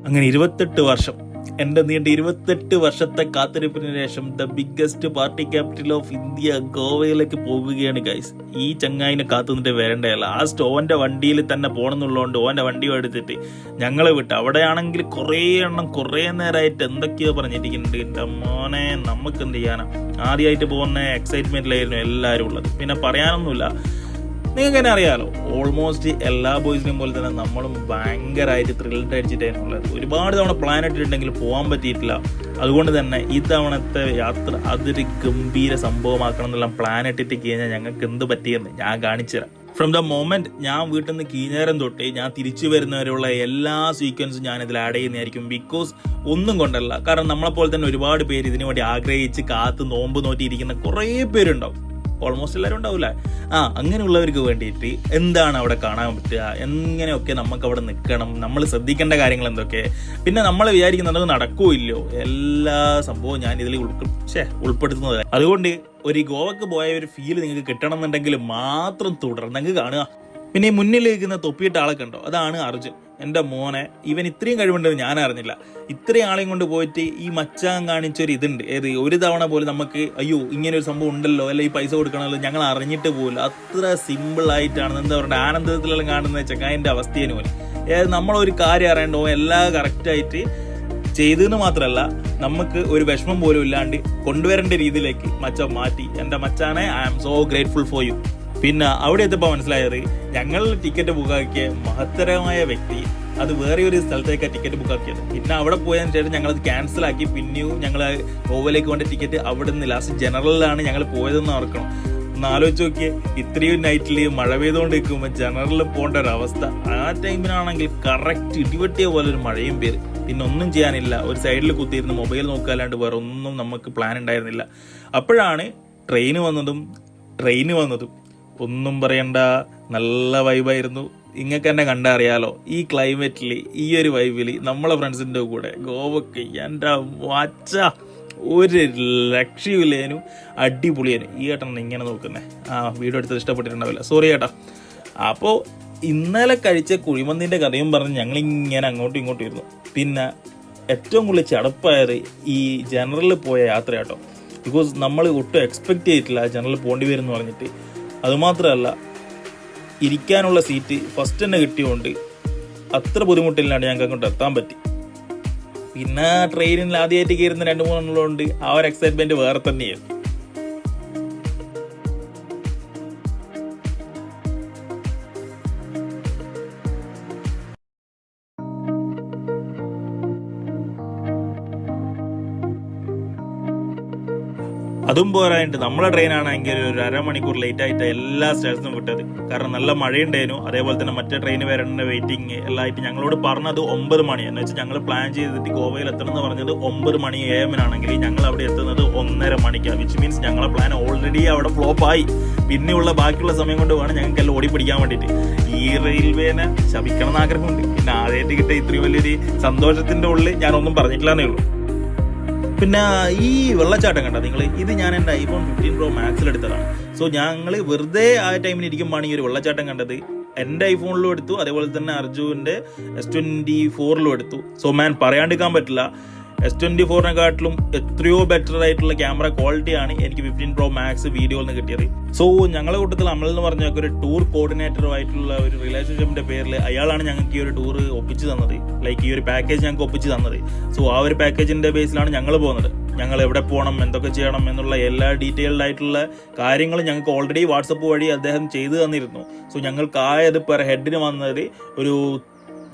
അങ്ങനെ 28 വർഷം, എൻ്റെ നീണ്ട 28 വർഷത്തെ കാത്തിരിപ്പിന് ശേഷം the biggest party capital of India ഗോവയിലേക്ക് പോവുകയാണ് ഗൈസ്. ഈ ചങ്ങായിനെ കാത്തുനിന്നിട്ട് വരണ്ടേ. ലാസ്റ്റ് ഓൻ്റെ വണ്ടിയിൽ തന്നെ പോകണമെന്നുള്ളതുകൊണ്ട് ഓൻ്റെ വണ്ടി എടുത്തിട്ട് ഞങ്ങളെ വിട്ട്. അവിടെയാണെങ്കിൽ കുറേ നേരമായിട്ട് എന്തൊക്കെയോ പറഞ്ഞിരിക്കുന്നുണ്ട്. എൻ്റെ മോനെ, നമുക്ക് എന്ത് ചെയ്യാനാ. ആദ്യമായിട്ട് പോകുന്ന എക്സൈറ്റ്മെൻറ്റിലായിരുന്നു എല്ലാവരും ഉള്ളത്. പിന്നെ പറയാനൊന്നുമില്ല, നിങ്ങൾക്ക് തന്നെ അറിയാലോ, ഓൾമോസ്റ്റ് എല്ലാ ബോയ്സിനെയും പോലെ തന്നെ നമ്മളും ഭയങ്കരമായിട്ട് ത്രില്ഡ് അടിച്ചിട്ടായിരുന്നു ഉള്ളത്. ഒരുപാട് തവണ പ്ലാൻ ഇട്ടിട്ടുണ്ടെങ്കിൽ പോകാൻ പറ്റിയിട്ടില്ല. അതുകൊണ്ട് തന്നെ ഈ തവണത്തെ യാത്ര അതൊരു ഗംഭീര സംഭവമാക്കണം എന്നെല്ലാം പ്ലാൻ ഇട്ടിട്ട് കഴിഞ്ഞാൽ ഞങ്ങൾക്ക് എന്ത് പറ്റിയെന്ന് ഞാൻ കാണിച്ചു തരാം. ഫ്രം ദ മൊമെന്റ് ഞാൻ വീട്ടിൽ നിന്ന് കീഞ്ഞേരം തൊട്ട് ഞാൻ തിരിച്ചു വരുന്നവരെയുള്ള എല്ലാ സീക്വൻസും ഞാൻ ഇതിൽ ആഡ് ചെയ്യുന്നതായിരിക്കും. ബിക്കോസ് ഒന്നും കൊണ്ടല്ല, കാരണം നമ്മളെപ്പോലെ തന്നെ ഒരുപാട് പേര് ഇതിനു വേണ്ടി ആഗ്രഹിച്ച് കാത്ത് നോമ്പ് നോറ്റിയിരിക്കുന്ന കുറേ പേരുണ്ടാവും. ഓൾമോസ്റ്റ് എല്ലാവരും ഉണ്ടാവില്ല. അങ്ങനെയുള്ളവർക്ക് വേണ്ടിയിട്ട് എന്താണ് അവിടെ കാണാൻ പറ്റുക, എങ്ങനെയൊക്കെ നമുക്ക് അവിടെ നിൽക്കണം, നമ്മൾ ശ്രദ്ധിക്കേണ്ട കാര്യങ്ങൾ എന്തൊക്കെ, പിന്നെ നമ്മൾ വിചാരിക്കുന്നത് നടക്കുമോ ഇല്ലയോ, എല്ലാ സംഭവവും ഞാൻ ഇതിൽ ഉൾപ്പെടുത്തുന്നത്. അതുകൊണ്ട് ഒരു ഗോവക്ക് പോയ ഒരു ഫീൽ നിങ്ങൾക്ക് കിട്ടണം എന്നുണ്ടെങ്കിൽ മാത്രം തുടർന്നങ്ങ് കാണുക. പിന്നെ ഈ മുന്നിൽ നിൽക്കുന്ന തൊപ്പിയിട്ട ആളൊക്കെ ഉണ്ടോ, അതാണ് അർജുൻ. എൻ്റെ മോനെ, ഇവൻ ഇത്രയും കഴിവുണ്ടെന്ന് ഞാൻ അറിഞ്ഞില്ല. ഇത്രയും ആളെയും കൊണ്ട് പോയിട്ട് ഈ മച്ചാൻ കാണിച്ചൊരു ഇതുണ്ട്, ഒരു തവണ പോലും നമുക്ക് അയ്യോ ഇങ്ങനെ ഒരു സംഭവം ഉണ്ടല്ലോ, അല്ല ഈ പൈസ കൊടുക്കണമല്ലോ, ഞങ്ങൾ അറിഞ്ഞിട്ട് പോലും. അത്ര സിമ്പിളായിട്ടാണ് എന്താ പറയുക, ആനന്ദത്തിലെല്ലാം കാണുന്ന ചങ്ങായിൻ്റെ അവസ്ഥയേന് പോലും. നമ്മളൊരു കാര്യം അറിയണ്ടോ, എല്ലാം കറക്റ്റായിട്ട് ചെയ്തെന്ന് മാത്രമല്ല, നമുക്ക് ഒരു വിഷമം പോലും ഇല്ലാണ്ട് കൊണ്ടുവരേണ്ട രീതിയിലേക്ക് മച്ചാൻ മാറ്റി. എൻ്റെ മച്ചാനെ, I am so grateful for you. പിന്നെ അവിടെ എത്തിയപ്പോൾ മനസ്സിലായത്, ഞങ്ങൾ ടിക്കറ്റ് ബുക്കാക്കിയ മഹത്തരമായ വ്യക്തി അത് വേറെ ഒരു സ്ഥലത്തേക്കാണ് ടിക്കറ്റ് ബുക്കാക്കിയത്. പിന്നെ അവിടെ പോയതിനു ശേഷം ഞങ്ങളത് ക്യാൻസലാക്കി. പിന്നെയും ഞങ്ങൾ ഗോവയിലേക്ക് വേണ്ട ടിക്കറ്റ് അവിടെ നിന്ന് ലാസ്റ്റ് ജനറലിലാണ് ഞങ്ങൾ പോയതെന്ന് ഓർക്കണം. ഒന്ന് ആലോചിച്ച് നോക്കിയേ, ഇത്രയും നൈറ്റിൽ മഴ പെയ്തുകൊണ്ട് നിൽക്കുമ്പോൾ ജനറലിൽ പോകേണ്ട ഒരു അവസ്ഥ. ആ ടൈമിനാണെങ്കിൽ കറക്റ്റ് ഇടിവെട്ടിയ പോലെ ഒരു മഴയും പേര്. പിന്നെ ഒന്നും ചെയ്യാനില്ല, ഒരു സൈഡിൽ കുത്തിയിരുന്ന് മൊബൈൽ നോക്കാല്ലാണ്ട് വേറെ ഒന്നും നമുക്ക് പ്ലാൻ ഉണ്ടായിരുന്നില്ല. അപ്പോഴാണ് ട്രെയിന് വന്നതും ഒന്നും പറയണ്ട, നല്ല വൈബായിരുന്നു. ഇങ്ങക്ക് തന്നെ കണ്ടറിയാലോ, ഈ ക്ലൈമറ്റിൽ ഈ ഒരു വൈബിൽ നമ്മളെ ഫ്രണ്ട്സിൻ്റെ കൂടെ ഗോവക്ക് എൻ്റെ വാച്ച ഒരു ലക്ഷ്യമില്ലേനു, അടിപൊളിയേനു. ഈ ഏട്ടൻ ഇങ്ങനെ നോക്കുന്നേ, വീഡിയോ എടുത്തത് ഇഷ്ടപ്പെട്ടിട്ടുണ്ടാവില്ല, സോറി ഏട്ടാ. അപ്പോൾ ഇന്നലെ കഴിച്ച കുഴിമന്തിൻ്റെ കഥയും പറഞ്ഞ് ഞങ്ങളിങ്ങനെ അങ്ങോട്ടും ഇങ്ങോട്ടും ഇരുന്നു. പിന്നെ ഏറ്റവും കൂടുതൽ ചടപ്പായത് ഈ ജനറലിൽ പോയ യാത്ര കേട്ടോ. ബിക്കോസ് നമ്മൾ ഒട്ടും എക്സ്പെക്റ്റ് ചെയ്തിട്ടില്ല ജനറലിൽ പോകേണ്ടി വരും എന്ന് പറഞ്ഞിട്ട്. അതുമാത്രമല്ല, ഇരിക്കാനുള്ള സീറ്റ് ഫസ്റ്റ് തന്നെ കിട്ടിയതുകൊണ്ട് അത്ര ബുദ്ധിമുട്ടില്ലാണ്ട് ഞങ്ങൾക്ക് അങ്ങോട്ട് എത്താൻ പറ്റി. പിന്നെ ട്രെയിനിൽ ആദ്യമായിട്ട് കയറുന്ന 2-3 എണ്ണമുള്ളതുകൊണ്ട് ആ ഒരു എക്സൈറ്റ്മെന്റ് വേറെ തന്നെയായിരുന്നു. അതും പോരായിട്ട് നമ്മളെ ട്രെയിനാണെങ്കിൽ ഒരു അരമണിക്കൂർ ലേറ്റ് ആയിട്ട് എല്ലാ സ്റ്റേഷനും വിട്ടത്. കാരണം നല്ല മഴയുണ്ടായിരുന്നു. അതേപോലെ തന്നെ മറ്റേ ട്രെയിൻ വരേണ്ട വെയിറ്റിംഗ് എല്ലാം ആയിട്ട് ഞങ്ങളോട് പറഞ്ഞത് 9 മണി. എന്ന് വെച്ചാൽ ഞങ്ങൾ പ്ലാൻ ചെയ്തിട്ട് ഗോവയിൽ എത്തണം എന്ന് പറഞ്ഞത് 9 മണി AM ഞങ്ങൾ അവിടെ എത്തുന്നത് 1:30 മണിക്കാണ്. വിച്ച് മീൻസ് ഞങ്ങളെ പ്ലാൻ ഓൾറെഡി അവിടെ ഫ്ലോപ്പായി. പിന്നെയുള്ള ബാക്കിയുള്ള സമയം കൊണ്ട് വേണം ഞങ്ങൾക്ക് എല്ലാം ഓടിപ്പിടിക്കാൻ വേണ്ടിയിട്ട്. ഈ റെയിൽവേനെ ശപിക്കണം എന്ന് ആഗ്രഹമുണ്ട്. പിന്നെ ആദ്യമായിട്ട് കിട്ടിയ ഇത്രയും വലിയൊരു സന്തോഷത്തിൻ്റെ ഉള്ളിൽ ഞാനൊന്നും പറഞ്ഞിട്ടില്ലെന്നേ ഉള്ളൂ. പിന്നെ ഈ വെള്ളച്ചാട്ടം കണ്ട നിങ്ങൾ, ഇത് ഞാൻ എൻ്റെ iPhone 15 Pro Maxൽ എടുത്തതാണ്. സോ ഞങ്ങൾ വെറുതെ ആ ടൈമിൽ ഇരിക്കുമ്പോഴാണ് ഈ ഒരു വെള്ളച്ചാട്ടം കണ്ടത്. എൻ്റെ ഐഫോണിലും എടുത്തു, അതേപോലെ തന്നെ അർജുൻ്റെ S24 എടുത്തു. സോ പറയാണ്ടിരിക്കാൻ പറ്റില്ല, S24 എത്രയോ ബെറ്റർ ആയിട്ടുള്ള ക്യാമറ ക്വാളിറ്റിയാണ് എനിക്ക് 15 Pro Max വീഡിയോയിൽ നിന്ന് കിട്ടിയത്. സോ ഞങ്ങളുടെ കൂട്ടത്തിൽ അമൽ എന്ന് പറഞ്ഞ ഒരു ടൂർ കോർഡിനേറ്ററുമായിട്ടുള്ള ഒരു റിലേഷൻഷിപ്പിന്റെ പേരിൽ അയാളാണ് ഞങ്ങൾക്ക് ഈ ഒരു ടൂർ ഒപ്പിച്ച് തന്നത്. ലൈക്ക് ഈ ഒരു പാക്കേജ് ഞങ്ങൾക്ക് ഒപ്പിച്ച് തന്നത്. സോ ആ ഒരു പാക്കേജിന്റെ ബേസിലാണ് ഞങ്ങൾ പോകുന്നത്. ഞങ്ങൾ എവിടെ പോകണം, എന്തൊക്കെ ചെയ്യണം എന്നുള്ള എല്ലാ ഡീറ്റെയിൽഡ് ആയിട്ടുള്ള കാര്യങ്ങളും ഞങ്ങൾക്ക് ഓൾറെഡി വാട്സപ്പ് വഴി അദ്ദേഹം ചെയ്തു തന്നിരുന്നു. സോ ഞങ്ങൾക്കായത് പെർ ഹെഡിന് വന്നത് ഒരു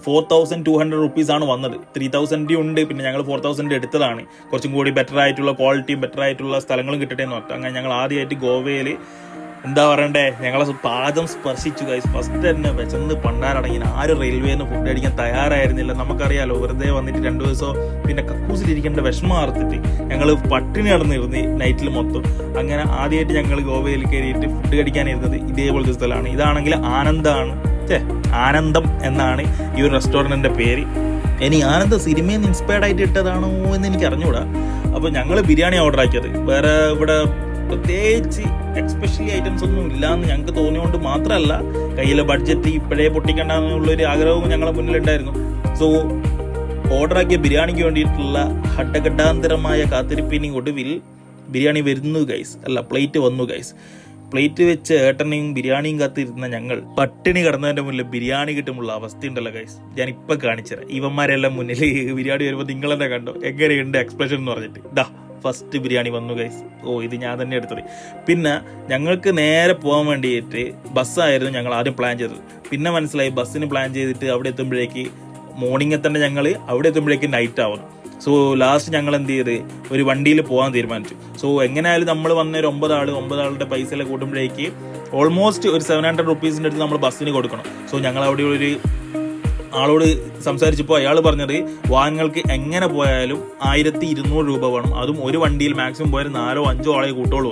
4,200 റുപ്പീസാണ് വന്നത്. 3,000 ഉണ്ട്, പിന്നെ ഞങ്ങൾ 4,000 എടുത്തതാണ്. കുറച്ചും കൂടി ബെറ്റർ ആയിട്ടുള്ള ക്വാളിറ്റിയും ബെറ്റർ ആയിട്ടുള്ള സ്ഥലങ്ങളും കിട്ടട്ടെ എന്ന് പറഞ്ഞു. അങ്ങനെ ഞങ്ങൾ ആദ്യമായിട്ട് ഗോവയിൽ എന്താ പറയണ്ടേ, ഞങ്ങളെ പാദം സ്പർശിച്ചു ഗൈസ്. ഫസ്റ്റ് തന്നെ വിശന്ന് പണ്ടാരടങ്ങി. ആരും റെയിൽവേന്ന് ഫുഡ് അടിക്കാൻ തയ്യാറായിരുന്നില്ല. നമുക്കറിയാലോ, വെറുതെ വന്നിട്ട് 2 ദിവസമോ പിന്നെ കക്കൂസിലിരിക്കേണ്ട വിഷമം ആർത്തിട്ട് ഞങ്ങൾ പട്ടിണി നടന്നിരുന്നു നൈറ്റിൽ മൊത്തം. അങ്ങനെ ആദ്യമായിട്ട് ഞങ്ങൾ ഗോവയിൽ കയറിയിട്ട് ഫുഡ് കഴിക്കാനിരുന്നത് ഇതേപോലത്തെ സ്ഥലമാണ്. ഇതാണെങ്കിൽ ആനന്ദം എന്നാണ് ഈ ഒരു റെസ്റ്റോറൻറ്റിൻ്റെ പേര്. ഇനി ആനന്ദ സിനിമയിൽ നിന്ന് ഇൻസ്പയർഡ് ആയിട്ട് ഇട്ടതാണോ എന്ന് എനിക്ക് അറിഞ്ഞുകൂടാ. അപ്പോൾ ഞങ്ങൾ ബിരിയാണി ഓർഡർ ആക്കിയത്. വേറെ ഇവിടെ പ്രത്യേകിച്ച് എക്സ്പെഷ്യലി ഐറ്റംസ് ഒന്നും ഇല്ലയെന്ന് ഞങ്ങൾക്ക് തോന്നിയോണ്ട് മാത്രമല്ല, കയ്യിലെ ബഡ്ജറ്റ് ഇപ്പോഴേ പൊട്ടിക്കണ്ടെന്നുള്ളൊരു ആഗ്രഹവും ഞങ്ങളുടെ മുന്നിലുണ്ടായിരുന്നു. സോ ഓർഡറാക്കിയ ബിരിയാണിക്ക് വേണ്ടിയിട്ടുള്ള ഹഡഗഡാന്തരമായ കാത്തിരിപ്പിന് ഒടുവിൽ ബിരിയാണി വരുന്നു ഗൈസ്. അല്ല, പ്ലേറ്റ് വന്നു ഗൈസ്. പ്ലേറ്റ് വെച്ച് ഏട്ടനെയും ബിരിയാണിയും കാത്തിരുന്ന ഞങ്ങൾ പട്ടിണി കിടന്നതിന്റെ മുന്നിൽ ബിരിയാണി കിട്ടുമുള്ള അവസ്ഥയുണ്ടല്ലോ ഗൈസ്. ഞാൻ ഇപ്പൊ കാണിച്ചുതരാം. ഇവന്മാരെല്ലാം മുന്നിൽ ബിരിയാണി വരുമ്പോൾ നിങ്ങൾ തന്നെ കണ്ടോ എങ്ങനെയുണ്ട് എക്സ്പ്രഷൻ എന്ന് പറഞ്ഞിട്ട്. ദാ ഫസ്റ്റ് ബിരിയാണി വന്നു ഗൈസ്. ഇത് ഞാൻ തന്നെ എടുത്തത്. പിന്നെ ഞങ്ങൾക്ക് നേരെ പോകാൻ വേണ്ടിയിട്ട് ബസ്സായിരുന്നു ഞങ്ങൾ ആദ്യം പ്ലാൻ ചെയ്തത്. പിന്നെ മനസ്സിലായി ബസ്സിന് പ്ലാൻ ചെയ്തിട്ട് അവിടെ എത്തുമ്പോഴേക്ക് മോർണിംഗ് തന്നെ ഞങ്ങൾ അവിടെ എത്തുമ്പോഴേക്ക് നൈറ്റ് ആവുന്നു. സോ ലാസ്റ്റ് ഞങ്ങൾ എന്ത് ചെയ്ത് ഒരു വണ്ടിയിൽ പോകാൻ തീരുമാനിച്ചു. സോ എങ്ങനെയായാലും നമ്മൾ വന്ന ഒരു 9 ആളുടെ പൈസ കൂട്ടുമ്പോഴേക്ക് ഓൾമോസ്റ്റ് ഒരു 700 റുപ്പീസിൻ്റെ അടുത്ത് നമ്മൾ ബസ്സിന് കൊടുക്കണം. സോ ഞങ്ങൾ അവിടെ ഒരു ആളോട് സംസാരിച്ചപ്പോൾ അയാൾ പറഞ്ഞത് വാഹനങ്ങൾക്ക് എങ്ങനെ പോയാലും 1200 രൂപ വേണം. അതും ഒരു വണ്ടിയിൽ മാക്സിമം പോയാൽ 4-5 ആളെ കൂട്ടുള്ളൂ.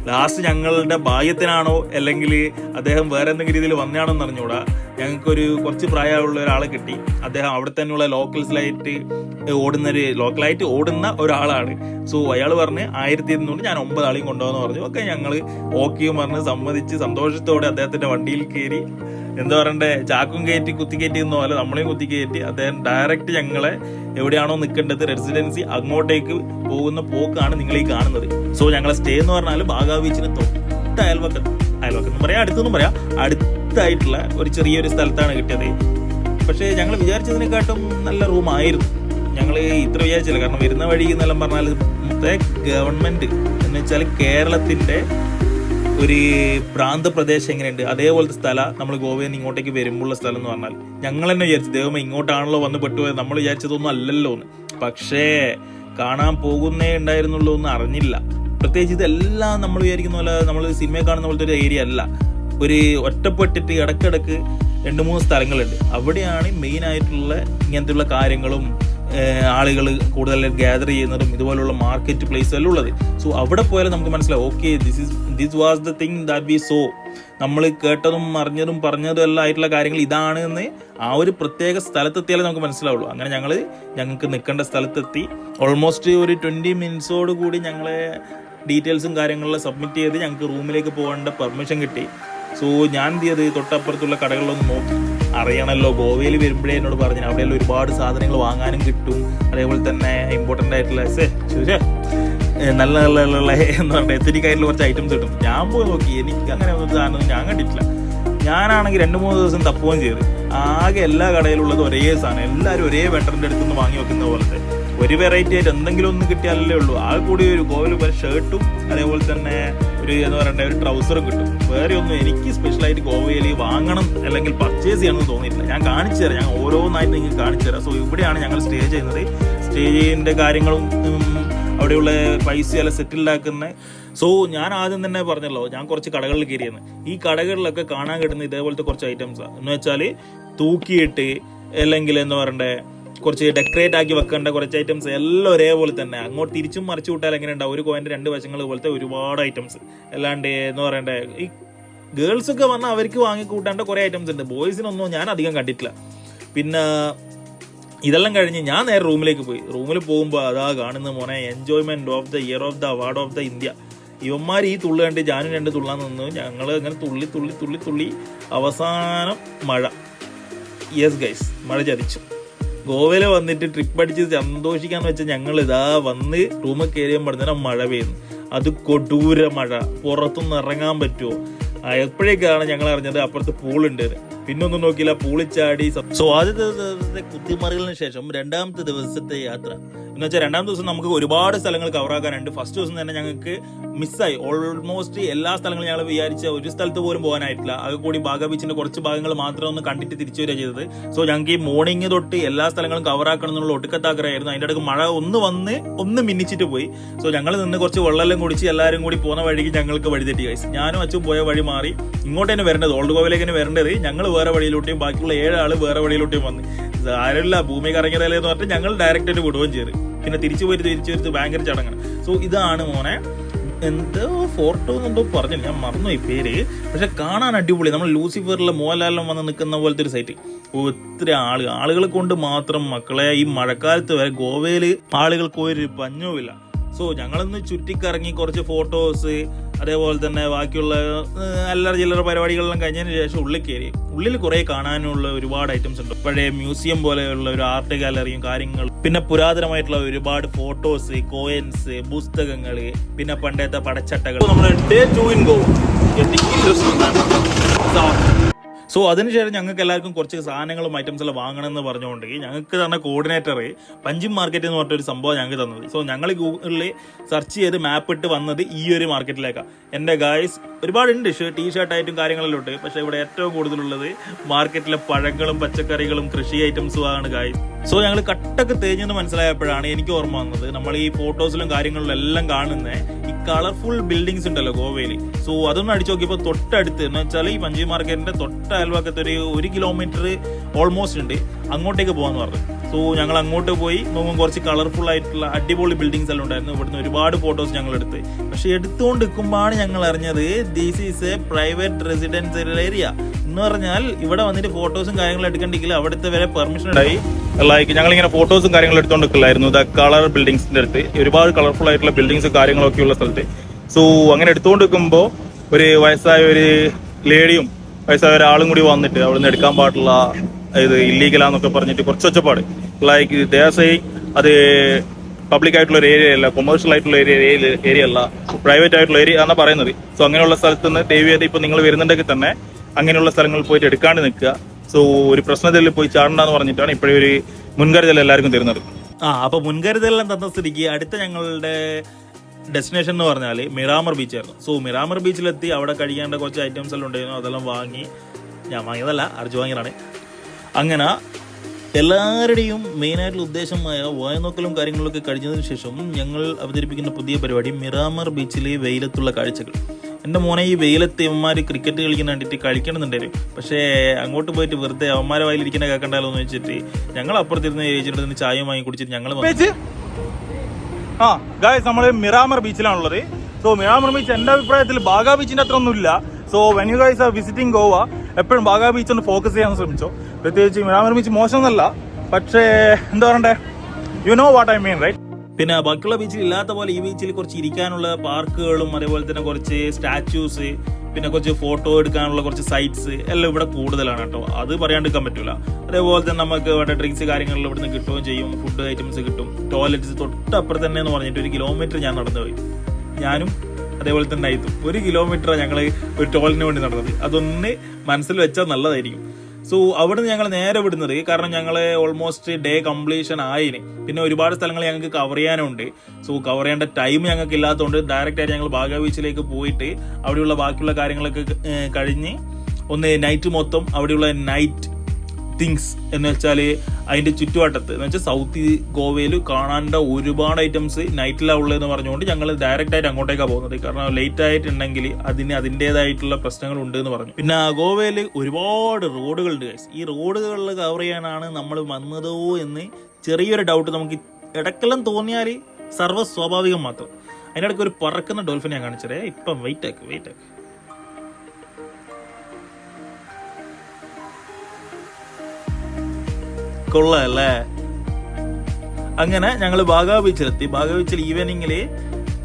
ലാസ്റ്റ് ഞങ്ങളുടെ ഭാഗ്യത്തിനാണോ അല്ലെങ്കിൽ അദ്ദേഹം വേറെ എന്തെങ്കിലും രീതിയിൽ വന്നതാണോ എന്ന് അറിഞ്ഞുകൂടാ, ഞങ്ങൾക്കൊരു കുറച്ച് പ്രായമുള്ള ഒരാളെ കിട്ടി. അദ്ദേഹം അവിടെ തന്നെയുള്ള ലോക്കലായിട്ട് ഓടുന്ന ഒരാളാണ്. സോ അയാൾ പറഞ്ഞ് 1200 ഞാൻ 9 ആളെയും കൊണ്ടുപോകാന്ന് പറഞ്ഞു. ഒക്കെ ഞങ്ങൾ ഓക്കെയും പറഞ്ഞ് സമ്മതിച്ച് സന്തോഷത്തോടെ അദ്ദേഹത്തിന്റെ വണ്ടിയിൽ കയറി. എന്താ പറയണ്ടേ, ചാക്കും കയറ്റി കുത്തിക്കയറ്റി എന്ന പോലെ നമ്മളെയും കുത്തിക്കയറ്റി അദ്ദേഹം ഡയറക്റ്റ് ഞങ്ങളെ എവിടെയാണോ നിൽക്കേണ്ടത് റെസിഡൻസി അങ്ങോട്ടേക്ക് പോകുന്ന പോക്കാണ് നിങ്ങൾ ഈ കാണുന്നത്. സോ ഞങ്ങളെ സ്റ്റേ എന്ന് പറഞ്ഞാൽ ബാഗാ ബീച്ചിന് തൊട്ട് അയൽവക്കെന്ന് പറയാം, അടുത്തെന്നും പറയാം, അടുത്തായിട്ടുള്ള ഒരു ചെറിയൊരു സ്ഥലത്താണ് കിട്ടിയത്. പക്ഷേ ഞങ്ങൾ വിചാരിച്ചതിനെക്കാട്ടും നല്ല റൂമായിരുന്നു. ഞങ്ങൾ ഇത്ര വിചാരിച്ചില്ല. കാരണം വരുന്ന വഴി എന്നെല്ലാം പറഞ്ഞാൽ ഗവൺമെന്റ് എന്ന് വെച്ചാൽ കേരളത്തിന്റെ ഒരു പ്രാന്തപ്രദേശം എങ്ങനെയുണ്ട് അതേപോലത്തെ സ്ഥലം നമ്മൾ ഗോവയിൽ നിന്ന് ഇങ്ങോട്ടേക്ക് വരുമ്പോഴുള്ള സ്ഥലം എന്ന് പറഞ്ഞാൽ ഞങ്ങൾ തന്നെ വിചാരിച്ചു ദൈവമേ ഇങ്ങോട്ടാണല്ലോ വന്ന് പെട്ടുപോയത്, നമ്മൾ വിചാരിച്ചതൊന്നും അല്ലല്ലോ എന്ന്. പക്ഷേ കാണാൻ പോകുന്നേ ഉണ്ടായിരുന്നുള്ളൂ എന്ന് അറിഞ്ഞില്ല. പ്രത്യേകിച്ച് ഇതെല്ലാം നമ്മൾ വിചാരിക്കുന്ന പോലെ നമ്മൾ സിനിമയിൽ കാണുന്ന പോലത്തെ ഒരു ഏരിയ അല്ല. ഒരു ഒറ്റപ്പെട്ടിട്ട് ഇടക്കിടക്ക് 2-3 സ്ഥലങ്ങളുണ്ട്. അവിടെയാണ് മെയിൻ ആയിട്ടുള്ള ഇങ്ങനത്തെയുള്ള കാര്യങ്ങളും ആളുകൾ കൂടുതൽ ഗ്യാദർ ചെയ്യുന്നതും ഇതുപോലുള്ള മാർക്കറ്റ് പ്ലേസ് എല്ലാം ഉള്ളത്. സോ അവിടെ പോയാലും നമുക്ക് മനസ്സിലാവും okay this was the thing that we so. നമ്മൾ കേട്ടതും അറിഞ്ഞതും പറഞ്ഞതും എല്ലാം ആയിട്ടുള്ള കാര്യങ്ങൾ ഇതാണ് എന്ന് ആ ഒരു പ്രത്യേക സ്ഥലത്തെത്തിയാലേ നമുക്ക് മനസ്സിലാവുള്ളൂ. അങ്ങനെ ഞങ്ങൾക്ക് നിൽക്കേണ്ട സ്ഥലത്തെത്തി. ഓൾമോസ്റ്റ് ഒരു 20 മിനിറ്റ്സോട് കൂടി ഞങ്ങളെ ഡീറ്റെയിൽസും കാര്യങ്ങളെല്ലാം സബ്മിറ്റ് ചെയ്ത് ഞങ്ങൾക്ക് റൂമിലേക്ക് പോകേണ്ട പെർമിഷൻ കിട്ടി. സോ ഞാൻ എന്ത് ചെയ്ത് തൊട്ടപ്പുറത്തുള്ള കടകളിലൊന്നും നോക്കി. അറിയണമല്ലോ, ഗോവയിൽ വരുമ്പോഴേ എന്നോട് പറഞ്ഞു അവിടെയെല്ലാം ഒരുപാട് സാധനങ്ങൾ വാങ്ങാനും കിട്ടും, അതേപോലെ തന്നെ ഇമ്പോർട്ടൻ്റ് ആയിട്ടുള്ള നല്ല എന്ന് പറഞ്ഞാൽ എത്തനിക് ആയിട്ടുള്ള കുറച്ച് ഐറ്റംസ് കിട്ടും. ഞാൻ പോയി നോക്കി, എനിക്ക് അങ്ങനെ ഒന്നും സാധനമൊന്നും ഞാൻ കണ്ടിട്ടില്ല. ഞാനാണെങ്കിൽ 2-3 ദിവസം തപ്പുകയും ചെയ്ത് ആകെ എല്ലാ കടയിലുള്ളത് ഒരേ സാധനം, എല്ലാവരും ഒരേ വെണ്ടറിൻ്റെ അടുത്ത് നിന്ന് വാങ്ങി വെക്കുന്ന പോലത്തെ ഒരു വെറൈറ്റി ആയിട്ട് എന്തെങ്കിലും ഒന്ന് കിട്ടിയാലല്ലേ ഉള്ളൂ. ആകെ കൂടി ഒരു ഗോവയിൽ ഒരു ഷർട്ടും അതേപോലെ തന്നെ ഒരു ഒരു ട്രൗസറും കിട്ടും. വേറെ ഒന്നും എനിക്ക് സ്പെഷ്യലായിട്ട് ഗോവയിൽ വാങ്ങണം അല്ലെങ്കിൽ പർച്ചേസ് ചെയ്യണമെന്ന് തോന്നിയിട്ടില്ല. ഞാൻ കാണിച്ചു തരാം, ഞാൻ ഓരോന്നായിട്ട് നിങ്ങൾക്ക് കാണിച്ചു തരാം. സോ ഇവിടെയാണ് ഞങ്ങൾ സ്റ്റേ ചെയ്യുന്നത്. സ്റ്റേജിൻ്റെ കാര്യങ്ങളും അവിടെയുള്ള പൈസയെല്ലാം സെറ്റിൽഡാക്കുന്നത്. സോ ഞാൻ ആദ്യം തന്നെ പറഞ്ഞല്ലോ, ഞാൻ കുറച്ച് കടകളിൽ കയറിയെന്ന്. ഈ കടകളിലൊക്കെ കാണാൻ കിട്ടുന്ന ഇതേപോലത്തെ കുറച്ച് ഐറ്റംസാണ്. എന്ന് വെച്ചാൽ തൂക്കിയിട്ട് അല്ലെങ്കിൽ എന്താ പറയണ്ടേ കുറച്ച് ഡെക്കറേറ്റ് ആക്കി വെക്കേണ്ട കുറച്ച് ഐറ്റംസ് എല്ലാം ഒരേപോലെ തന്നെ. അങ്ങോട്ട് തിരിച്ചും മറിച്ചു വിട്ടാൽ എങ്ങനെ ഉണ്ടാവും, ഒരു കോയിൻ്റെ 2 വശങ്ങൾ പോലത്തെ ഒരുപാട് ഐറ്റംസ്. അല്ലാണ്ട് എന്ന് പറയണ്ടേ ഈ ഗേൾസൊക്കെ വന്നാൽ അവർക്ക് വാങ്ങിക്കൂട്ടേണ്ട കുറേ ഐറ്റംസ് ഉണ്ട്. ബോയ്സിനൊന്നും ഞാൻ അധികം കണ്ടിട്ടില്ല. പിന്നെ ഇതെല്ലാം കഴിഞ്ഞ് ഞാൻ നേരെ റൂമിലേക്ക് പോയി. റൂമിൽ പോകുമ്പോൾ അതാ കാണുന്ന മോനെ enjoyment of the year of the award of the India. ഇവന്മാർ ഈ തുള്ളി കണ്ട് ഞാനും 2 തുള്ളാൻ നിന്നു. ഞങ്ങൾ അങ്ങനെ തുള്ളി അവസാനം മഴ. യെസ് ഗൈസ്, മഴ ചതിച്ചു. ഗോവയിൽ വന്നിട്ട് ട്രിപ്പ് അടിച്ച് സന്തോഷിക്കാന്ന് വെച്ചാൽ ഞങ്ങൾ ഇതാ വന്ന് റൂമിൽ കയറിയാൻ പറഞ്ഞാൽ മഴ പെയ്യുന്നു. അത് കൊടൂര മഴ, പുറത്തൊന്നും ഇറങ്ങാൻ പറ്റുമോ? എപ്പോഴേക്കാണ് ഞങ്ങൾ അറിഞ്ഞത് അപ്പുറത്ത് പൂളുണ്ട്. പിന്നെ ഒന്നും നോക്കിയില്ല, പൂളിൽ ചാടി. സോ ആദ്യത്തെ ദിവസത്തെ കുത്തിമറികളിന് ശേഷം 2ാമത്തെ ദിവസത്തെ യാത്ര എന്ന് വെച്ചാൽ 2ാം ദിവസം നമുക്ക് ഒരുപാട് സ്ഥലങ്ങൾ കവറാക്കാനുണ്ട്. ഫസ്റ്റ് ദിവസം തന്നെ ഞങ്ങൾക്ക് മിസ്സായി. ഓൾമോസ്റ്റ് എല്ലാ സ്ഥലങ്ങളും ഞങ്ങൾ വിചാരിച്ച ഒരു സ്ഥലത്ത് പോലും പോകാനായിട്ടില്ല. അത് കൂടി ബാഗാ ബീച്ചിന്റെ കുറച്ച് ഭാഗങ്ങൾ മാത്രം ഒന്ന് കണ്ടിട്ട് തിരിച്ചു വരിക ചെയ്തത്. സോ ഞങ്ങൾക്ക് ഈ മോർണിംഗ് തൊട്ട് എല്ലാ സ്ഥലങ്ങളും കവറാക്കണം എന്നുള്ള ഒടുക്കത്താഗ്രഹമായിരുന്നു. അതിൻ്റെ ഇടയ്ക്ക് മഴ ഒന്ന് മിന്നിച്ചിട്ട് പോയി. സോ ഞങ്ങൾ നിന്ന് കുറച്ച് വെള്ളമെല്ലാം കുടിച്ച് എല്ലാവരും കൂടി പോകുന്ന വഴിക്ക് ഞങ്ങൾക്ക് വഴിതെറ്റി ഗൈസ്. ഞാനും അച്ഛൻ പോയ വഴി മാറി ഇങ്ങോട്ട് തന്നെ വരേണ്ടത്, ഓൾഡ് ഗോവയിലേക്ക് തന്നെ വരേണ്ടത്. ഞങ്ങൾ വേറെ വഴിയിലോട്ടും ബാക്കിയുള്ള 7 ആള് വേറെ വഴിയിലോട്ടും വന്ന് ആരല്ല ഭൂമി കറങ്ങിയതല്ലേ എന്ന് പറഞ്ഞിട്ട് ഞങ്ങൾ ഡയറക്റ്റ് ആയിട്ട് വിടുകയും ചെയ്ത്. പിന്നെ തിരിച്ചു വരുത്ത് ഭയങ്കര ചടങ്ങാണ്. സോ ഇതാണ് മോനെ എന്തോ ഫോർട്ടോ എന്നെന്തോ പറഞ്ഞു, ഞാൻ മറന്നുപോയി പേര്. പക്ഷെ കാണാൻ അടിപൊളി. നമ്മൾ ലൂസിഫറിലെ മോഹൻലാലിലും വന്ന് നിൽക്കുന്ന പോലത്തെ ഒരു സൈറ്റ്. ഒത്തിരി ആളുകളെ കൊണ്ട് മാത്രം മക്കളെ ഈ മഴക്കാലത്ത് വരെ ഗോവയിൽ ആളുകൾക്ക് ഒരു പഞ്ഞവുമില്ല. സോ ഞങ്ങളൊന്ന് ചുറ്റിക്കറങ്ങി കുറച്ച് ഫോട്ടോസ് അതേപോലെ തന്നെ ബാക്കിയുള്ള അല്ലറ ചില്ലറ പരിപാടികളെല്ലാം കഴിഞ്ഞതിന് ശേഷം ഉള്ളിൽ കയറി. ഉള്ളിൽ കുറേ കാണാനുള്ള ഒരുപാട് ഐറ്റംസ് ഉണ്ട്. പഴയ മ്യൂസിയം പോലെയുള്ള ഒരു ആർട്ട് ഗാലറിയും കാര്യങ്ങളും, പിന്നെ പുരാതനമായിട്ടുള്ള ഒരുപാട് ഫോട്ടോസ്, കോയിൻസ്, പുസ്തകങ്ങൾ, പിന്നെ പണ്ടത്തെ പടച്ചട്ടകൾ. നമ്മുടെ ഡേ 2 ഇൻ ഗോവ. സോ അതിനുശേഷം ഞങ്ങൾക്ക് എല്ലാവർക്കും കുറച്ച് സാധനങ്ങളും ഐറ്റംസ് എല്ലാം വാങ്ങണമെന്ന് പറഞ്ഞുകൊണ്ട് ഞങ്ങൾക്ക് തന്ന കോർഡിനേറ്റർ പഞ്ചിം മാർക്കറ്റ് എന്ന് പറഞ്ഞൊരു സംഭവം ഞങ്ങൾക്ക് തന്നത്. സോ ഞങ്ങൾ ഗൂഗിളിൽ സെർച്ച് ചെയ്ത് മാപ്പ് ഇട്ട് വന്നത് ഈ ഒരു മാർക്കറ്റിലേക്കാണ്. എൻ്റെ ഗായ്സ് ഒരുപാടുണ്ട് ടീഷർട്ടായിട്ടും കാര്യങ്ങളെല്ലാം ഉണ്ട്. പക്ഷേ ഇവിടെ ഏറ്റവും കൂടുതലുള്ളത് മാർക്കറ്റിലെ പഴങ്ങളും പച്ചക്കറികളും കൃഷി ഐറ്റംസും ആണ് ഗായ്സ്. സോ ഞങ്ങൾ കട്ടക്ക് തേഞ്ഞെന്ന് മനസ്സിലായപ്പോഴാണ് എനിക്ക് ഓർമ്മ വന്നത്, നമ്മൾ ഈ ഫോട്ടോസിലും കാര്യങ്ങളിലും എല്ലാം കാണുന്ന ഈ കളർഫുൾ ബിൽഡിങ്സ് ഉണ്ടല്ലോ ഗോവയിൽ. സോ അതൊന്നും അടിച്ചു നോക്കിയപ്പോൾ തൊട്ടടുത്ത് എന്ന് വെച്ചാൽ ഈ പഞ്ചി മാർക്കറ്റിന്റെ തൊട്ട അയൽവക്കത്ത് ഒരു 1 കിലോമീറ്റർ ഓൾമോസ്റ്റ് ഉണ്ട്, അങ്ങോട്ടേക്ക് പോകാന്ന് പറഞ്ഞു. സോ ഞങ്ങൾ അങ്ങോട്ട് പോയി നോക്കുമ്പോൾ കുറച്ച് കളർഫുൾ ആയിട്ടുള്ള അടിപൊളി ബിൽഡിങ്സ് എല്ലാം ഉണ്ടായിരുന്നു. ഇവിടുന്ന് ഒരുപാട് ഫോട്ടോസ് ഞങ്ങൾ എടുത്ത്. പക്ഷെ എടുത്തുകൊണ്ട് നിൽക്കുമ്പോഴാണ് ഞങ്ങൾ അറിഞ്ഞത് this is A private residential area എന്ന് പറഞ്ഞാൽ ഇവിടെ വന്നിട്ട് ഫോട്ടോസും കാര്യങ്ങളും എടുക്കണ്ടെങ്കിൽ അവിടുത്തെ വരെ പെർമിഷൻ ഉണ്ടായി. ലൈക്ക് ഞങ്ങളിങ്ങനെ ഫോട്ടോസും കാര്യങ്ങളും എടുത്തുകൊണ്ട് നിൽക്കില്ലായിരുന്നു ദ കളർ ബിൽഡിങ്സിന്റെ അടുത്ത്, ഒരുപാട് കളർഫുൾ ആയിട്ടുള്ള ബിൽഡിങ്സ് കാര്യങ്ങളൊക്കെ ഉള്ള സ്ഥലത്ത്. സോ അങ്ങനെ എടുത്തുകൊണ്ട് നിൽക്കുമ്പോൾ ഒരു വയസ്സായ ഒരു ലേഡിയും വയസ്സായ ഒരാളും കൂടി വന്നിട്ട് അവിടുന്ന് എടുക്കാൻ പാടില്ല, ഇത് ഇല്ലീഗലാന്നൊക്കെ പറഞ്ഞിട്ട് കുറച്ച് ഒച്ചപ്പാട്. ലൈക്ക് ദേസൈ അത് പബ്ലിക് ആയിട്ടുള്ള ഒരു ഏരിയ അല്ല, കൊമേഴ്ഷ്യൽ ആയിട്ടുള്ള ഏരിയ അല്ല, പ്രൈവറ്റ് ആയിട്ടുള്ള ഏരിയ എന്നാണ് പറയുന്നത്. സോ അങ്ങനെയുള്ള സ്ഥലത്ത് നിന്ന് ദയവ് ചെയ്ത് ഇപ്പൊ നിങ്ങൾ വരുന്നുണ്ടെങ്കിൽ തന്നെ അങ്ങനെയുള്ള സ്ഥലങ്ങളിൽ പോയിട്ട് എടുക്കാണ്ട് നിൽക്കുക. സോ ഒരു പ്രശ്നത്തിൽ പോയി ചാടണ്ടെന്ന് പറഞ്ഞിട്ടാണ് ഇപ്പോഴേ ഒരു മുൻകരുതൽ എല്ലാവർക്കും തരുന്നത്. അപ്പൊ മുൻകരുതലെല്ലാം തന്ന സ്ഥിതിക്ക് അടുത്ത ഞങ്ങളുടെ ഡെസ്റ്റിനേഷൻ എന്ന് പറഞ്ഞാൽ മിറാമർ ബീച്ചായിരുന്നു. സോ മിറാമർ ബീച്ചിലെത്തി അവിടെ കഴിക്കേണ്ട കുറച്ച് ഐറ്റംസ് എല്ലാം ഉണ്ടായിരുന്നു. അതെല്ലാം വാങ്ങി, ഞാൻ വാങ്ങിയതല്ല, അർജു വാങ്ങിയതാണ്. അങ്ങനെ എല്ലാവരുടെയും മെയിനായിട്ടുള്ള ഉദ്ദേശമായ വായനോക്കലും കാര്യങ്ങളൊക്കെ കഴിഞ്ഞതിന് ശേഷം ഞങ്ങൾ അവതരിപ്പിക്കുന്ന പുതിയ പരിപാടി മിറാമർ ബീച്ചിലെ വെയിലത്തുള്ള കാഴ്ചകൾ. എൻ്റെ മോനെ ഈ വെയിലത്ത് അവന്മാർ ക്രിക്കറ്റ് കളിക്കുന്ന കണ്ടിട്ട് കളിക്കണമെന്നുണ്ടായിരുന്നു. പക്ഷേ അങ്ങോട്ട് പോയിട്ട് വെറുതെ അവന്മാരെ വായിലിരിക്കുന്ന കേൾക്കണ്ടല്ലോ എന്ന് വെച്ചിട്ട് ഞങ്ങൾ അപ്പുറത്തിരുന്ന് ചേച്ചിട്ട് ചായയും വാങ്ങി കുടിച്ചിട്ട് ഞങ്ങൾ നമ്മൾ മിറാമർ ബീച്ചിലാണുള്ളത്. സോ മിറാമർ ബീച്ച് എൻ്റെ അഭിപ്രായത്തിൽ ബാഗ ബീച്ചിൻ്റെ അത്ര ഒന്നുമില്ല. So when you guys are visiting Goa എപ്പോഴും ബാഗ ബീച്ച് ഒന്ന് ഫോക്കസ് ചെയ്യാൻ ശ്രമിച്ചോ. പ്രത്യേകിച്ച് മിറാമർ ബീച്ച് മോശമൊന്നുമല്ല, പക്ഷേ എന്താ പറയണ്ടേ, you know what I mean right. പിന്നെ ബാക്കിയുള്ള ബീച്ചിൽ ഇല്ലാത്ത പോലെ ഈ ബീച്ചിൽ കുറച്ച് ഇരിക്കാനുള്ള പാർക്കുകളും അതേപോലെ തന്നെ കുറച്ച് സ്റ്റാച്യൂസ്, പിന്നെ കുറച്ച് ഫോട്ടോ എടുക്കാനുള്ള കുറച്ച് സൈറ്റ്സ് എല്ലാം ഇവിടെ കൂടുതലാണ് കേട്ടോ. അത് പറയാണ്ടിരിക്കാൻ പറ്റൂല. അതേപോലെ തന്നെ നമുക്ക് ഇവിടെ ഡ്രിങ്ക്സ് കാര്യങ്ങളിൽ ഇവിടുന്ന് കിട്ടുകയും ചെയ്യും, ഫുഡ് ഐറ്റംസ് കിട്ടും, ടോയ്ലറ്റ്സ് തൊട്ടപ്പുറത്ത് തന്നെ എന്ന് പറഞ്ഞിട്ട് 1 കിലോമീറ്റർ ഞാൻ നടന്നു പോയി. ഞാനും അതേപോലെ തന്നെ ആയിട്ടും 1 കിലോമീറ്ററാണ് ഞങ്ങൾ ഒരു ടോയ്ലറ്റിന് വേണ്ടി നടന്നത്. അതൊന്ന് മനസ്സിൽ വെച്ചാൽ നല്ലതായിരിക്കും. സോ അവിടുന്ന് ഞങ്ങൾ നേരെ വിടുന്നത്, കാരണം ഞങ്ങൾ ഓൾമോസ്റ്റ് ഡേ കംപ്ലീഷൻ ആയിന്. പിന്നെ ഒരുപാട് സ്ഥലങ്ങൾ ഞങ്ങൾക്ക് കവർ ചെയ്യാനുണ്ട്. സോ കവർ ചെയ്യേണ്ട ടൈം ഞങ്ങൾക്ക് ഇല്ലാത്തതുകൊണ്ട് ഡയറക്റ്റ് ആയിട്ട് ഞങ്ങൾ ബാഗ ബീച്ചിലേക്ക് പോയിട്ട് അവിടെയുള്ള ബാക്കിയുള്ള കാര്യങ്ങളൊക്കെ കഴിഞ്ഞ് ഒന്ന് നൈറ്റ് മൊത്തം അവിടെയുള്ള നൈറ്റ് തിങ്സ് എന്ന് വെച്ചാൽ അതിൻ്റെ ചുറ്റുവട്ടത്ത് എന്ന് വെച്ചാൽ സൗത്ത് ഗോവയിൽ കാണാണ്ട ഒരുപാട് ഐറ്റംസ് നൈറ്റിലാണ് ഉള്ളതെന്ന് പറഞ്ഞുകൊണ്ട് ഞങ്ങൾ ഡയറക്റ്റ് ആയിട്ട് അങ്ങോട്ടേക്കാണ് പോകുന്നത്. കാരണം ലേറ്റ് ആയിട്ടുണ്ടെങ്കിൽ അതിൻ്റെതായിട്ടുള്ള പ്രശ്നങ്ങൾ ഉണ്ട് എന്ന് പറഞ്ഞു. പിന്നെ ഗോവയിൽ ഒരുപാട് റോഡുകളുണ്ട് ഗൈസ്. ഈ റോഡുകളിൽ കവർ ചെയ്യാനാണ് നമ്മൾ വന്നതോ എന്ന് ചെറിയൊരു ഡൗട്ട് നമുക്ക് ഇടക്കെല്ലാം തോന്നിയാൽ സർവ്വ സ്വാഭാവികം മാത്രം. അതിനിടയ്ക്ക് ഒരു പറക്കുന്ന ഡോൾഫിൻ ഞാൻ കാണിച്ചതേ. ഇപ്പം വെയിറ്റ് ആക്ക്. കൊള്ളാല്ലേ. അങ്ങനെ ഞങ്ങൾ ബാഗ ബീച്ചിലെത്തി. ബാഗ ബീച്ചിൽ ഈവനിങ്ങിൽ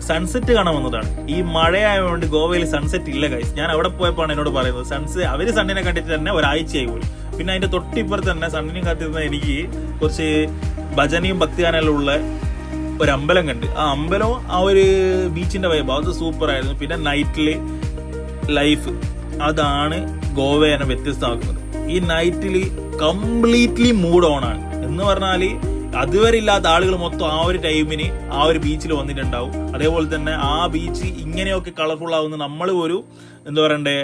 സൺസെറ്റ് കാണാൻ വന്നതാണ്. ഈ മഴയായതുകൊണ്ട് ഗോവയിൽ സൺസെറ്റ് ഇല്ല ഗൈസ്. ഞാൻ അവിടെ പോയപ്പോഴാണ് എന്നോട് പറയുന്നത് അവര് സണ്ണിനെ കണ്ടിട്ട് തന്നെ ഒരാഴ്ചയായി പോയി. പിന്നെ അതിന്റെ തൊട്ടിപ്പുറത്ത് തന്നെ സണ്ണിനെയും കാത്തിരുന്ന എനിക്ക് കുറച്ച് ഭജനയും ഭക്തിഗാനെല്ലാം ഉള്ള ഒരു അമ്പലം കണ്ട്. ആ അമ്പലവും ആ ഒരു ബീച്ചിന്റെ വൈബ് അത് സൂപ്പർ ആയിരുന്നു. പിന്നെ നൈറ്റില് ലൈഫ് അതാണ് ഗോവയെ വ്യത്യസ്തമാക്കുന്നത്. ഈ നൈറ്റിൽ കംപ്ലീറ്റ്ലി മൂഡ് ഓൺ ആണ് എന്ന് പറഞ്ഞാൽ അതുവരെ ഇല്ലാത്ത ആളുകൾ മൊത്തം ആ ഒരു ടൈമിന് ആ ഒരു ബീച്ചിൽ വന്നിട്ടുണ്ടാവും. അതേപോലെ തന്നെ ആ ബീച്ച് ഇങ്ങനെയൊക്കെ കളർഫുൾ ആവുന്ന നമ്മൾ ഒരു എന്താ പറയണ്ടേ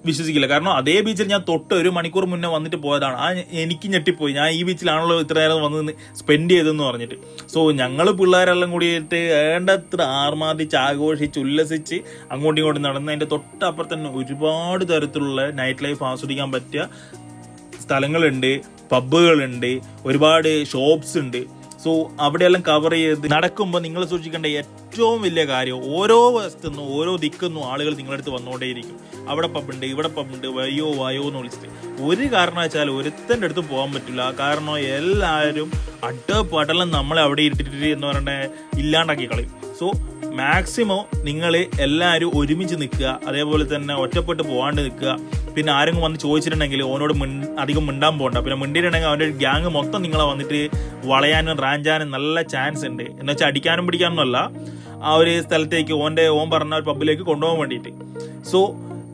വിശ്വസിക്കില്ല. കാരണം അതേ ബീച്ചിൽ ഞാൻ തൊട്ട് 1 മണിക്കൂർ മുന്നേ വന്നിട്ട് പോയതാണ്. എനിക്ക് ഞെട്ടിപ്പോയി, ഞാൻ ഈ ബീച്ചിലാണല്ലോ ഇത്ര നേരം വന്ന് സ്പെൻഡ് ചെയ്തെന്ന് പറഞ്ഞിട്ട്. സോ ഞങ്ങൾ പിള്ളേരെല്ലാം കൂടിയിട്ട് വേണ്ടത്ര ആർമാദിച്ച് ആഘോഷിച്ച് ഉല്ലസിച്ച് അങ്ങോട്ടും ഇങ്ങോട്ടും നടന്ന് അതിൻ്റെ തൊട്ടപ്പുറത്ത് തന്നെ ഒരുപാട് തരത്തിലുള്ള നൈറ്റ് ലൈഫ് ആസ്വദിക്കാൻ പറ്റിയ സ്ഥലങ്ങളുണ്ട്, പബ്ബുകളുണ്ട്, ഒരുപാട് ഷോപ്സ് ഉണ്ട്. സോ അവിടെയെല്ലാം കവർ ചെയ്ത് നടക്കുമ്പോൾ നിങ്ങൾ സൂക്ഷിക്കേണ്ട ഏറ്റവും വലിയ കാര്യം, ഓരോ വശത്തുനിന്നും ഓരോ ദിക്കുന്നും ആളുകൾ നിങ്ങളുടെ അടുത്ത് വന്നുകൊണ്ടേയിരിക്കും. അവിടെ പബ്ബുണ്ട്, ഇവിടെ പബ്ബുണ്ട്, വയോ എന്ന് വിളിച്ചിട്ട് ഒരു കാരണവശാൽ ഒരുത്തൻ്റെ അടുത്ത് പോകാൻ പറ്റില്ല. കാരണം എല്ലാവരും അട്ടപ്പടലം നമ്മളെ അവിടെ ഇട്ടിട്ട് എന്ന് പറഞ്ഞാൽ ഇല്ലാണ്ടാക്കി കളയും. സോ മാക്സിമം നിങ്ങൾ എല്ലാവരും ഒരുമിച്ച് നിൽക്കുക, അതേപോലെ തന്നെ ഒറ്റപ്പെട്ട് പോകാണ്ട് നിൽക്കുക. പിന്നെ ആരെങ്കിലും വന്ന് ചോദിച്ചിട്ടുണ്ടെങ്കിൽ ഓനോട് അധികം മിണ്ടാൻ പോകണ്ട. പിന്നെ മിണ്ടിയിട്ടുണ്ടെങ്കിൽ അവൻ്റെ ഒരു ഗ്യാങ് മൊത്തം നിങ്ങളെ വന്നിട്ട് വളയാനും റാഞ്ചാനും നല്ല ചാൻസ് ഉണ്ട്. എന്ന് വെച്ചാൽ അടിക്കാനും പിടിക്കാനും അല്ല, ആ ഒരു സ്ഥലത്തേക്ക് ഓൻ പറഞ്ഞ ഒരു പബ്ബിലേക്ക് കൊണ്ടുപോകാൻ വേണ്ടിയിട്ട്. സോ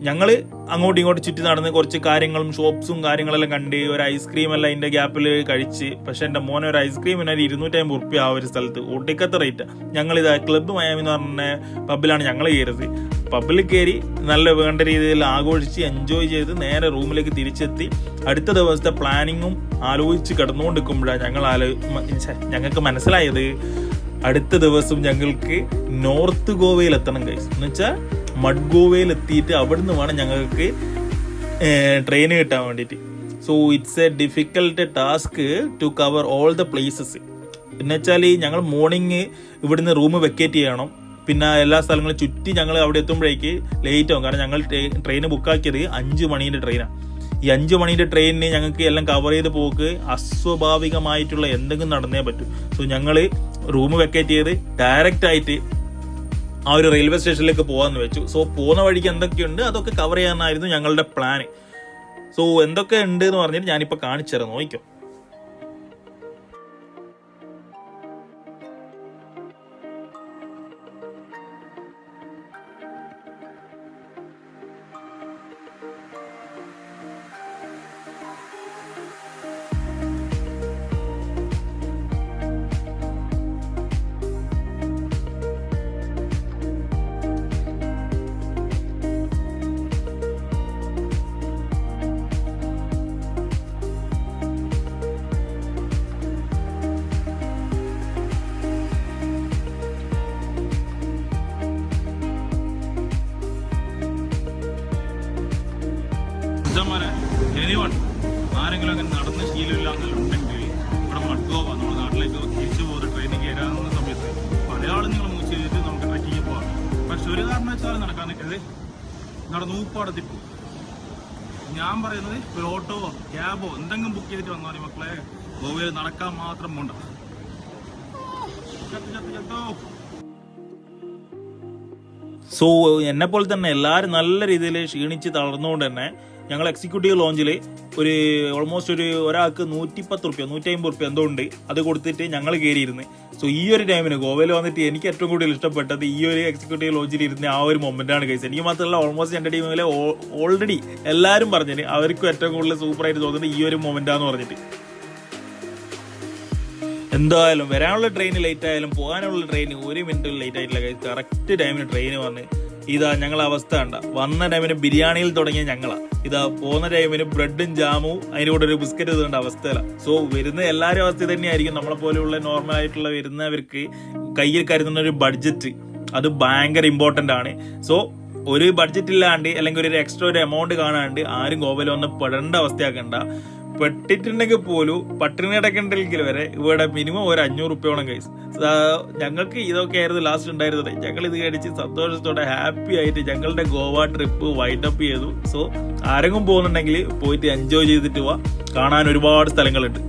ഞങ്ങൾ അങ്ങോട്ടും ഇങ്ങോട്ടും ചുറ്റി നടന്ന് കുറച്ച് കാര്യങ്ങളും ഷോപ്സും കാര്യങ്ങളെല്ലാം കണ്ട് ഒരു ഐസ്ക്രീം എല്ലാം അതിൻ്റെ ഗ്യാപ്പിൽ കഴിച്ച്. പക്ഷെ എൻ്റെ മോനെ ഒരു ഐസ്ക്രീമിന് ഒരു 250 ഉറുപ്പ്യ ആ ഒരു സ്ഥലത്ത് ഒട്ടിക്കത്തെ റേറ്റ്. ഞങ്ങളിത് ക്ലബ്ബ് മയാമി എന്ന് പറഞ്ഞ പബ്ബിലാണ് ഞങ്ങൾ കയറിയത്. പബ്ബിൽ കയറി നല്ല വേണ്ട രീതിയിൽ ആഘോഷിച്ച് എൻജോയ് ചെയ്ത് നേരെ റൂമിലേക്ക് തിരിച്ചെത്തി. അടുത്ത ദിവസത്തെ പ്ലാനിങ്ങും ആലോചിച്ച് കിടന്നുകൊണ്ടിരിക്കുമ്പോഴാണ് ഞങ്ങൾക്ക് മനസ്സിലായത് അടുത്ത ദിവസം ഞങ്ങൾക്ക് നോർത്ത് ഗോവയിൽ എത്തണം ഗൈസ്. എന്ന് വെച്ചാൽ മഡ് ഗോവയിൽ എത്തിയിട്ട് അവിടുന്ന് വേണം ഞങ്ങൾക്ക് ട്രെയിൻ കിട്ടാൻ വേണ്ടിയിട്ട്. So it's a difficult task to cover all the places. എന്ന് വെച്ചാൽ ഞങ്ങൾ മോർണിംഗ് ഇവിടുന്ന് റൂം വെക്കേറ്റ് ചെയ്യണം. പിന്നെ എല്ലാ സ്ഥലങ്ങളും ചുറ്റി ഞങ്ങൾ അവിടെ എത്തുമ്പോഴേക്ക് ലേറ്റ് ആവും. കാരണം ഞങ്ങൾ ട്രെയിൻ ബുക്കാക്കിയത് 5 മണീൻ്റെ ട്രെയിനാണ്. ഈ 5 മണീൻ്റെ ട്രെയിനിന് ഞങ്ങൾക്ക് എല്ലാം കവർ ചെയ്ത് പോക്ക് അസ്വാഭാവികമായിട്ടുള്ള എന്തെങ്കിലും നടന്നേ പറ്റൂ. സോ ഞങ്ങൾ റൂം വെക്കേറ്റ് ചെയ്ത് ഡയറക്റ്റ് ആയിട്ട് ആ ഒരു റെയിൽവേ സ്റ്റേഷനിലേക്ക് പോകാമെന്ന് വെച്ചു. സോ പോകുന്ന വഴിക്ക് എന്തൊക്കെയുണ്ട് അതൊക്കെ കവർ ചെയ്യാനായിരുന്നു ഞങ്ങളുടെ പ്ലാന്. സോ എന്തൊക്കെ ഉണ്ട് എന്ന് പറഞ്ഞിട്ട് ഞാനിപ്പോൾ കാണിച്ചു തരാം, നോക്കിക്കോ. ആരെങ്കിലും അങ്ങനെ നടന്ന ശീലമില്ല എന്നുണ്ടെങ്കിൽ ഇവിടെ മഡ് ഗോവ നമ്മുടെ നാട്ടിലേക്ക് തിരിച്ചു പോകുന്ന ട്രെയിനിൽ കയറാവുന്ന സമയത്ത് പല ആളും നിങ്ങൾ മൂച്ച് ചെയ്തിട്ട് നമുക്ക് ട്രക്കിങ് പോകാം. പക്ഷെ ഒരു കാരണം വെച്ചാൽ നടക്കാൻ നിൽക്കരുത്, നടന്ന് ഊപ്പാടത്തിൽ പോകും. ഞാൻ പറയുന്നത് ഒരു ഓട്ടോവോ ക്യാബോ എന്തെങ്കിലും ബുക്ക് ചെയ്തിട്ട് വന്നാൽ മതി മക്കളെ. ഗോവയിൽ നടക്കാൻ മാത്രം പോണ്ട. സോ എന്നെപ്പോലെ തന്നെ എല്ലാവരും നല്ല രീതിയിൽ ക്ഷീണിച്ച് തളർന്നുകൊണ്ട് തന്നെ ഞങ്ങൾ എക്സിക്യൂട്ടീവ് ലോഞ്ചിൽ ഒരു ഓൾമോസ്റ്റ് ഒരാൾക്ക് 110 റുപ്യ 150 റുപ്യ എന്തോ ഉണ്ട്, അത് കൊടുത്തിട്ട് ഞങ്ങൾ കയറിയിരുന്ന്. സോ ഈ ഒരു ടൈമിന് ഗോവയിൽ വന്നിട്ട് എനിക്ക് ഏറ്റവും കൂടുതൽ ഇഷ്ടപ്പെട്ടത് ഈ ഒരു എക്സിക്യൂട്ടീവ് ലോഞ്ചിൽ ഇരുന്ന ആ ഒരു മൊമെന്റാണ് ഗൈസ്. എനിക്ക് മാത്രമല്ല ഓൾമോസ്റ്റ് എൻ്റെ ടീമിലെ ഓൾറെഡി എല്ലാവരും പറഞ്ഞിന് അവർക്കും ഏറ്റവും കൂടുതൽ സൂപ്പറായിട്ട് തോന്നുന്നത് ഈ ഒരു മൊമെന്റാന്ന് പറഞ്ഞിട്ട്. എന്തായാലും വരാനുള്ള ട്രെയിൻ ലേറ്റ് ആയാലും പോകാനുള്ള ട്രെയിൻ 1 മിനിറ്റ് ലേറ്റ് ആയിട്ടില്ല ഗൈസ്. കറക്റ്റ് ടൈമിന് ട്രെയിൻ വന്ന് ഇതാ ഞങ്ങളെ അവസ്ഥ കണ്ട. വന്ന ടൈമിന് ബിരിയാണിയിൽ തുടങ്ങിയ ഞങ്ങളാ, ഇതാ പോകുന്ന ടൈമിന് ബ്രെഡും ജാമും അതിൻ്റെ കൂടെ ഒരു ബിസ്ക്കറ്റ് ഇതുകൊണ്ട് അവസ്ഥയില്ല. സോ വരുന്ന എല്ലാവരും അവസ്ഥ തന്നെയായിരിക്കും. നമ്മളെ പോലെയുള്ള നോർമൽ ആയിട്ടുള്ള വരുന്നവർക്ക് കയ്യിൽ കരുതുന്ന ഒരു ബഡ്ജറ്റ് അത് ഭയങ്കര ഇമ്പോർട്ടൻ്റ് ആണ്. സോ ഒരു ബഡ്ജറ്റ് ഇല്ലാണ്ട് അല്ലെങ്കിൽ ഒരു എക്സ്ട്രാ ഒരു എമൗണ്ട് കാണാണ്ട് ആരും ഗോവയിൽ വന്ന് പെടേണ്ട അവസ്ഥയാക്കണ്ട. പെട്ടിട്ടുണ്ടെങ്കിൽ പോലും പട്ടിണി കിടക്കണ്ടെങ്കിൽ വരെ ഇവിടെ മിനിമം ഒരു 500 റുപ്യോളം കൈസ്. ഞങ്ങൾക്ക് ഇതൊക്കെ ആയിരുന്നു ലാസ്റ്റ് ഉണ്ടായിരുന്നത്. ഞങ്ങൾ ഇത് കഴിച്ച് സന്തോഷത്തോടെ ഹാപ്പി ആയിട്ട് ഞങ്ങളുടെ ഗോവ ട്രിപ്പ് വൈൻഡപ്പ് ചെയ്തു. സോ ആരെങ്കിലും പോകുന്നുണ്ടെങ്കിൽ പോയിട്ട് എൻജോയ് ചെയ്തിട്ട് പോവാ. കാണാൻ ഒരുപാട് സ്ഥലങ്ങളുണ്ട്.